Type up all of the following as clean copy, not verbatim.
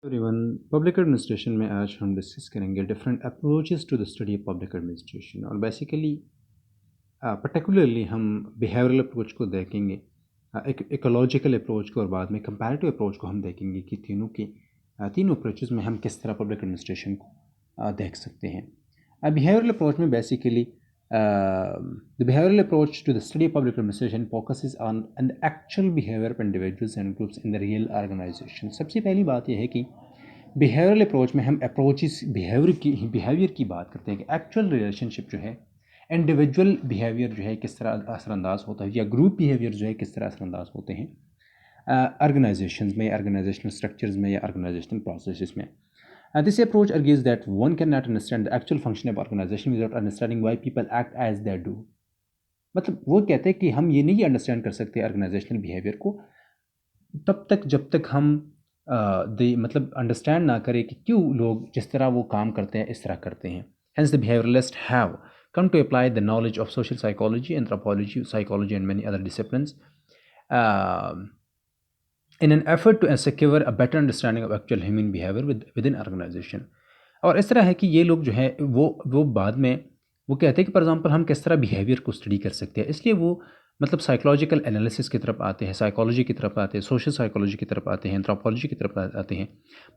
Everyone, public administration में आज हम डिस्कस करेंगे different approaches to the study of public administration और बेसिकली पर्टिकुलरली हम बिहेवियरल अप्रोच को देखेंगे, एक इकोलॉजिकल अप्रोच को और बाद में कंपैरेटिव अप्रोच को हम देखेंगे कि तीनों अप्रोचेस में हम किस तरह पब्लिक एडमिनिस्ट्रेशन को देख सकते हैं। बिहेवियरल अप्रोच में basically the behavioral approach to the study of public administration focuses on the actual behavior of individuals and groups in the real organization। सबसे पहली बात यह है कि बिहेवियरल अप्रोच में हम अप्रोचेस बिहेवियर की बात करते हैं कि एक्चुअल रिलेशनशिप जो है, इंडिविजुअल बिहेवियर जो है किस तरह असरअंदाज होता है या ग्रुप बिहेवियर जो है किस तरह असरअंदाज होते हैं ऑर्गेनाइजेशंस में, ऑर्गेनाइजेशनल स्ट्रक्चर्स में या ऑर्गेनाइजेशनल प्रोसेसेस में। This approach argues that one cannot understand the actual function of organization without understanding why people act as they do। मतलब वो कहते हैं कि हम ये नहीं अंडरस्टैंड कर सकते ऑर्गेनाइजेशनल बिहेवियर को तब तक जब तक हम मतलब अंडरस्टैंड ना करें कि क्यों लोग जिस तरह वो काम करते हैं इस तरह करते हैं। Hence the behavioralists have come to apply the knowledge of social psychology, anthropology, psychology and many other disciplines in an effort to secure a better understanding of actual human behavior within organization। और इस तरह है कि ये लोग जो है वो बाद में वो कहते हैं कि फॉर एग्जांपल हम किस तरह बिहेवियर को स्टडी कर सकते हैं, इसलिए वो मतलब साइकोलॉजिकल एनालिसिस की तरफ आते हैं, साइकोलॉजी की तरफ आते हैं, सोशल साइकोलॉजी की तरफ आते हैं, एंथ्रोपोलॉजी की तरफ आते हैं,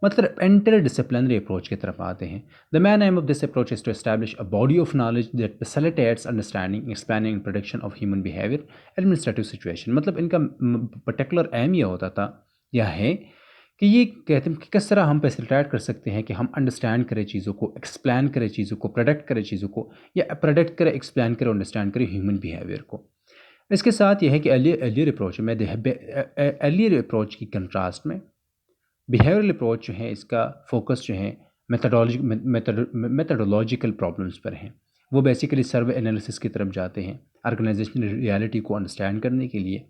मतलब इंटर डिसिप्लिनरी अप्रोच की तरफ आते हैं। The main aim of this approach is to establish a body of knowledge that facilitates understanding, explaining and prediction of human behaviour administrative situation. मतलब इनका पर्टिकुलर एम यह होता था या है कि ये कहते हैं कि किस तरह हम फैसिलिटेट कर सकते हैं कि हम अंडरस्टैंड करें चीज़ों को, एक्सप्लेन करें चीज़ों को, प्रेडिक्ट करें चीज़ों को, या प्रेडिक्ट करें, एक्सप्लेन करें, अंडरस्टैंड करें ह्यूमन बिहेवियर को। इसके साथ यह है कि अर्लियर अप्रोच में अर्लियर अप्रोच की कंट्रास्ट में बिहेवियरल अप्रोच जो है इसका फोकस जो है मेथडोलॉजिकल प्रॉब्लम्स पर है। वो बेसिकली सर्वे एनालिसिस की तरफ जाते हैं ऑर्गेनाइजेशनल रियलिटी को अंडरस्टैंड करने के लिए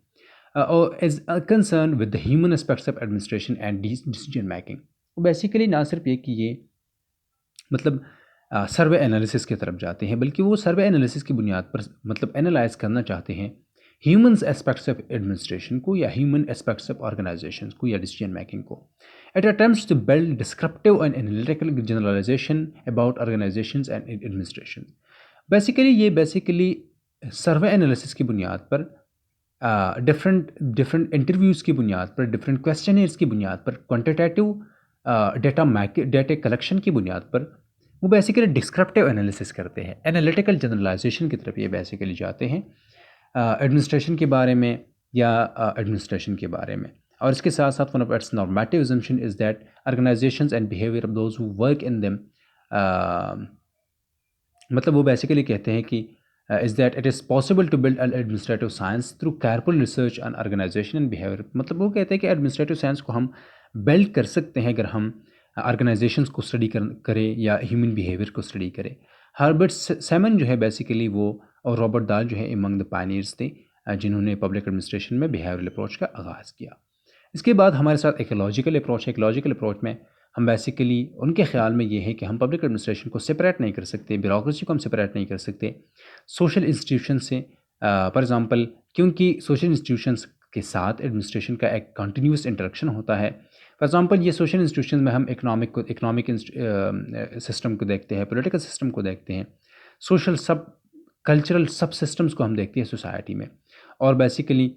और is concern with the human aspects of administration and decision making. वो बेसिकली ना सिर्फ ये कि ये मतलब सर्वे एनालिसिस की तरफ जाते हैं, बल्कि वो सर्वे एनालिसिस की बुनियाद पर मतलब एनालाइज करना चाहते हैं ह्यूमन एस्पेक्ट्स ऑफ एडमिनिस्ट्रेशन को या ह्यूमन एस्पेक्ट्स ऑफ ऑर्गेनाइजेशन को या डिसीजन मेकिंग को। It attempts to build descriptive and analytical generalisation about organisations and administration. Basically survey analysis की बुनियाद पर डिफरेंट इंटरव्यूज़ की बुनियाद पर, डिफरेंट क्वेश्चनर्स की बुनियाद पर, क्वान्टिटेटिव डेटा कलेक्शन की बुनियाद पर वो बेसिकली डिस्क्रिप्टिव एनालिसिस करते हैं, एनालिटिकल जनरलाइजेशन की तरफ ये बेसिकली जाते हैं एडमिनिस्ट्रेशन के बारे में या एडमिनिस्ट्रेशन के बारे में। और इसके साथ साथ one of its normative assumption is that organisations and behaviour of those who work in them, मतलब वो बेसिकली कहते हैं कि is that it is possible to build an administrative science through careful research on organization and behavior। मतलब वो कहते हैं कि एडमिनिस्ट्रेटिव साइंस को हम बिल्ड कर सकते हैं अगर हम ऑर्गेनाइजेशंस को स्टडी करें या ह्यूमन बिहेवियर को स्टडी करें। हर्बर्ट सैमन जो है बेसिकली वो और रॉबर्ट दाल जो है एमंग द पायनियर्स थे जिन्होंने पब्लिक एडमिनिस्ट्रेशन में बिहेवियरल अप्रोच का आगाज़ किया। इसके बाद हमारे साथ इकोलॉजिकल अप्रोच में हम बेसिकली उनके ख्याल में ये है कि हम पब्लिक एडमिनिस्ट्रेशन को सेपरेट नहीं कर सकते, ब्यूरोक्रेसी को हम सेपरेट नहीं कर सकते सोशल इंस्टीट्यूशन से। फॉर एग्ज़ाम्पल क्योंकि सोशल इंस्टीट्यूशंस के साथ एडमिनिस्ट्रेशन का एक कंटिन्यूस इंटरेक्शन होता है। फॉर एग्ज़ाम्पल ये सोशल इंस्टीट्यूशन में हम इकोनॉमिक सिस्टम को देखते हैं, पॉलिटिकल सिस्टम को देखते हैं, सोशल कल्चरल सब सिस्टम्स को हम देखते हैं सोसाइटी में। और बेसिकली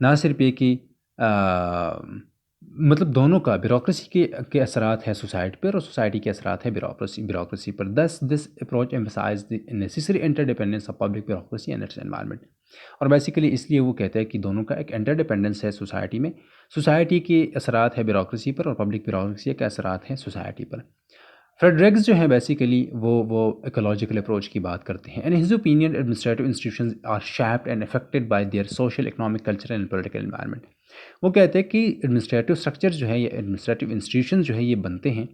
ना सिर्फ ये कि मतलब दोनों का ब्यूरोक्रेसी के असरात है सोसाइटी पर और सोसाइटी के असरात है ब्यूरोक्रेसी पर। Thus this approach emphasise the necessary interdependence of public bureaucracy and its environment. और बेसिकली इसलिए वो कहते हैं कि दोनों का एक इंटरडिपेंडेंस है सोसाइटी में, सोसाइटी के असरात है ब्यूरोक्रेसी पर और पब्लिक ब्यूरोक्रेसी के असरात हैं सोसाइटी पर। फ्रेडरिक्स जो है बेसिकली वो इकोलॉजिकल अप्रोच की बात करते हैं। In his opinion administrative institutions are shaped and affected by their social, economic, cultural and political environment. वो कहते हैं कि एडमिनिस्ट्रेटिव स्ट्रक्चर जो है या एडमिनिस्ट्रेटिव इंस्टीट्यूशन जो है ये बनते हैं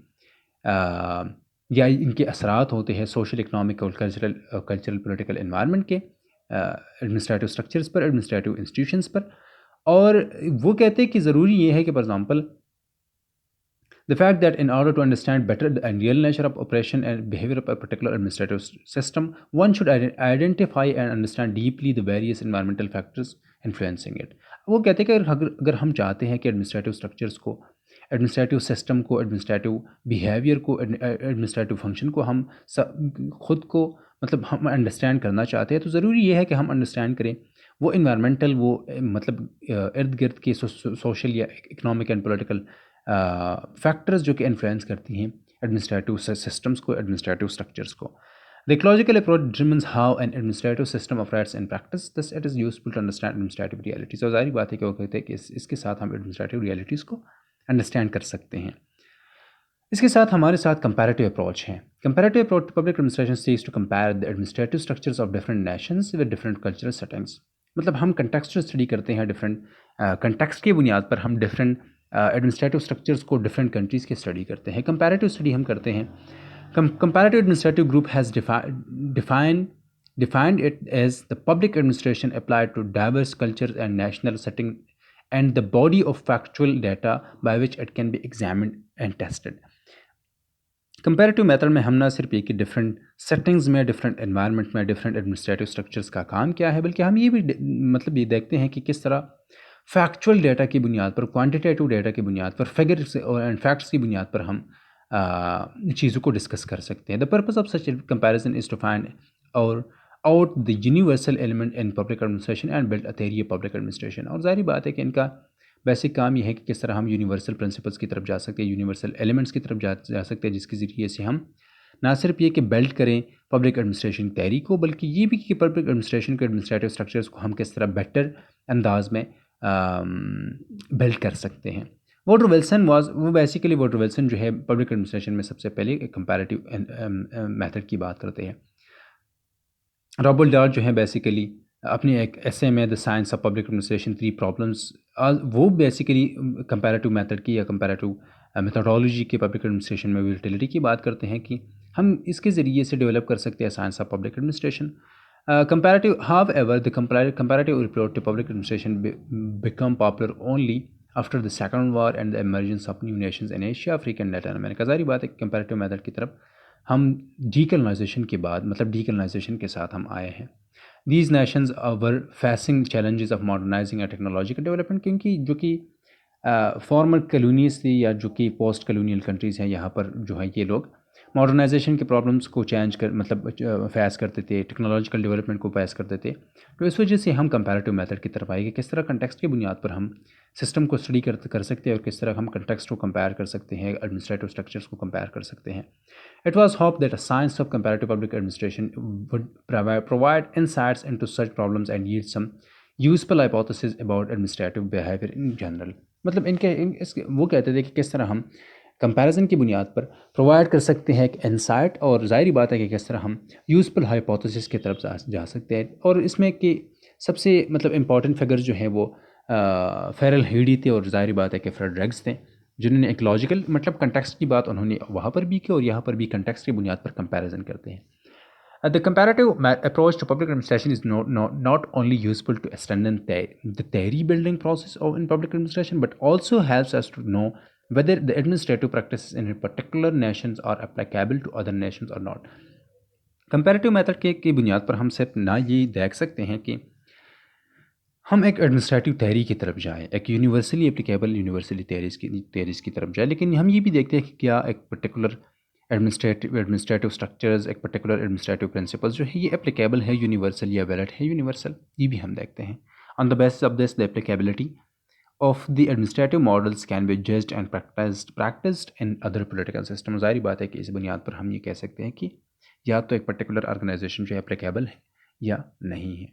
या इनके असरात होते हैं सोशल, इकोनॉमिक और कल्चरल पॉलिटिकल एनवायरनमेंट के एडमिनिस्ट्रेटिव स्ट्रक्चर्स पर, एडमिनिस्ट्रेटिव इंस्टीट्यूशंस पर। और वो कहते हैं कि ज़रूरी ये है कि for example the fact that in order to understand better the real nature of operation and behavior of a particular administrative system, one should identify and understand deeply the various environmental factors influencing it। वो कहते हैं कि अगर हम चाहते हैं कि administrative structures को एडमिनिस्ट्रेटिव सिस्टम को, एडमिनिस्ट्रेटिव बिहेवियर को, एडमिनिस्ट्रेटिव फंक्शन को हम ख़ुद को मतलब हम अंडरस्टैंड करना चाहते हैं, तो ज़रूरी ये है कि हम अंडरस्टैंड करें वो इन्वायरमेंटल, वो मतलब इर्द गिर्द के सोशल या इकनॉमिक एंड पॉलिटिकल फैक्टर्स जो कि इन्फ्लुएंस करती हैं एडमिनिस्ट्रेटिव सिस्टम्स को, एडमिनिस्ट्रेटिव स्ट्रक्चर्स को. The ecological approach determines how an administrative system operates in practice. Thus, it is useful to understand administrative realities. और ज़ाहिर बात है कि वो कहते हैं कि इसके साथ हम एडमिनिस्ट्रेटिव रियलिटीज़ को अंडरस्टैंड कर सकते हैं. इसके साथ हमारे साथ कंपैरेटिव अप्रोच है. Comparative approach to public administration seeks to compare the administrative structures of different nations with different cultural settings. मतलब हम कंटेक्सचुअल स्टडी करते हैं, डिफरेंट कंटेक्स्ट की बुनियाद पर हम डिफरेंट एडमिनिस्ट्रेटिव स्ट्रक्चर्स को डिफरेंट कंट्रीज़ के स्टडी करते हैं. कंपैरेटिव स्टडी हम करते हैं. Comparative administrative group has defined it as the public administration applied to diverse cultures and national setting and the body of factual data by which it can be examined and tested. Comparative method में हम ना सिर्फ एक ही different settings में, different environment में, different administrative structures का काम क्या है, बल्कि हम ये भी मतलब ये देखते हैं कि किस तरह फैक्चुअल डेटा की बुनियाद पर, क्वांटिटेटिव डेटा की बुनियाद पर, फिगर्स और फैक्ट्स की बुनियाद पर हम चीज़ों को डिस्कस कर सकते हैं. The purpose of such comparison is to find और out the universal element in public administration and build a theory of public administration. और ज़ाहिर बात है कि इनका बेसिक काम यह है कि किस तरह हम यूनिवर्सल प्रिंसिपल्स की तरफ जा सकते हैं, यूनिवर्सल एलिमेंट्स की तरफ जा सकते हैं, जिसके ज़रिए से हम ना सिर्फ ये कि बिल्ड करें पब्लिक एडमिनिस्ट्रेशन थ्योरी को, बल्कि ये भी कि पब्लिक एडमिनिस्ट्रेशन के एडमिनिस्ट्रेटिव स्ट्रक्चर्स को हम किस तरह बेटर अंदाज में बिल्ड कर सकते हैं. वोटर विल्सन वो बेसिकली वोटर विल्सन जो है पब्लिक एडमिनिस्ट्रेशन में सबसे पहले एक कंपैरेटिव मेथड की बात करते हैं. रॉबर्ट डॉड जो है बेसिकली अपनी एक एसे में the science of public administration 3 problems, वो बेसिकली कंपैरेटिव मेथड की या कंपैरेटिव मेथडोलॉजी के पब्लिक एडमिनिस्ट्रेशन में यूटिलिटी की बात करते हैं कि हम इसके ज़रिए से डेवलप कर सकते हैं science of public administration. However, the comparative approach to public administration become popular only after the Second War and the emergence of new nations in Asia, Africa and Latin America. ज़ाहिर बात है कि comparative method की तरफ हम डीकॉलोनाइजेशन के बाद, मतलब डीकॉलोनाइजेशन के साथ हम आए हैं. These nations were facing challenges of modernizing and technological development, क्योंकि जो कि फॉर्मर कॉलोनीज थी या जो कि पोस्ट कॉलोनियल कंट्रीज़ हैं, यहाँ पर जो है ये लोग मॉडर्नाइजेशन के प्रॉब्लम्स को चेंज कर मतलब फेस करते थे, टेक्नोलॉजिकल डेवलपमेंट को फेस करते थे. तो इस वजह से हम कंपैरेटिव मेथड की तरफ आए कि किस तरह कंटेक्स्ट की बुनियाद पर हम सिस्टम को स्टडी कर सकते हैं और किस तरह हम कंटेक्स्ट को कंपेयर कर सकते हैं, एडमिनिस्ट्रेटिव स्ट्रक्चर्स को कंपेयर कर सकते हैं. It was hope that a science of comparative public administration would provide insights into such problems and yield some useful hypothesis about administrative behaviour in general. मतलब इसके वो कहते थे कि किस तरह हम कंपैरिजन की बुनियाद पर प्रोवाइड कर सकते हैं एक इंसाइट, और ज़ाहिर बात है कि किस तरह हम यूजफुल हाइपोथेसिस की तरफ जा सकते हैं. और इसमें कि सबसे मतलब इम्पॉर्टेंट फिगर जो हैं वो फेरल हीडी थे, और ज़ाहिर बात है कि फ्रेडरिक्स थे, जिन्होंने एक लॉजिकल मतलब कंटेक्स्ट की बात उन्होंने वहाँ पर भी की और यहाँ पर भी कंटेक्स्ट की बुनियाद पर कंपैरिजन करते हैं. The comparative approach to public administration is not only useful to strengthen the theory building process in public administration, but also helps us to know whether the administrative practices in a particular nations are applicable to other nations or not. Comparative method की बुनियाद पर हम सिर्फ ना ये देख सकते हैं कि हम एक एडमिनिस्ट्रेटिव थ्योरी की तरफ जाएं, एक यूनिवर्सली एप्लीकेबल यूनिवर्सली थ्योरीज़ की तरफ जाएं, लेकिन हम ये भी देखते हैं कि क्या एक पर्टिकुलर एडमिनिस्ट्रेटिव स्ट्रक्चर्स, एक पर्टिकुलर एडमिनिस्ट्रेटिव प्रिंसिपल्स जो है ये एप्लीकेबल है यूनिवर्सल या वैलिड है यूनिवर्सल, ये भी हम देखते हैं. On the basis of this the applicability of the administrative models can be judged and practiced in other political systems. ज़ाहिर बात है कि इस बुनियाद पर हम ये कह सकते हैं कि या तो एक पर्टिकुलर ऑर्गेनाइजेशन जो है एप्लीकेबल है या नहीं है.